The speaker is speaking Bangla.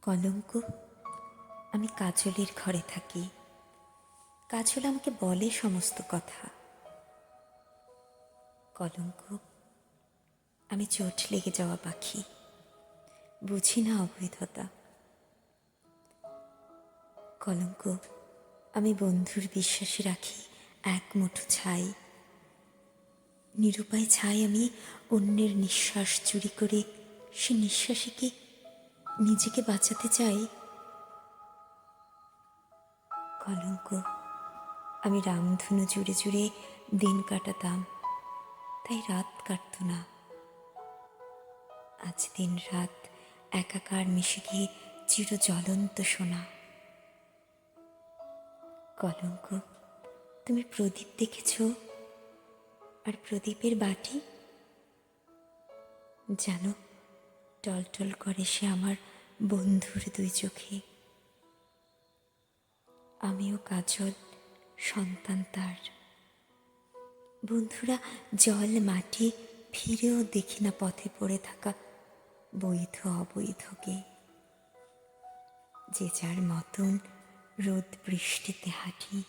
কলঙ্ক। আমি কাজলের ঘরে থাকি। কাজল আমাকে বলে সমস্ত কথা। কলঙ্ক। আমি চোট লেগে যাওয়া পাখি, বুঝি না অবৈধতা। কলঙ্ক। আমি বন্ধুর বিশ্বাসে রাখি এক মুঠো ছাই। নিরুপায় ছাই আমি অন্যের নিঃশ্বাস চুরি করে সে নিঃশ্বাসে কি নিজেকে বাঁচাতে চাই। কলঙ্ক। আমি রামধনু জুড়ে জুড়ে দিন কাটাতাম, তাই রাত কাটত না। আজ দিন রাত একাকার মিশে গিয়ে চির জ্বলন্ত সোনা। কলঙ্ক। তুমি প্রদীপ দেখেছ? আর প্রদীপের বাটি? জানো, টলটল করে সে আমার বন্ধুর দুই চোখে। আমিও কাজল, সন্তান তার। বন্ধুরা জল মাটি ফিরেও দেখি না পথে পড়ে থাকা বৈধ অবৈধকে। যে যার মতন রোদ বৃষ্টিতে হাঁটি।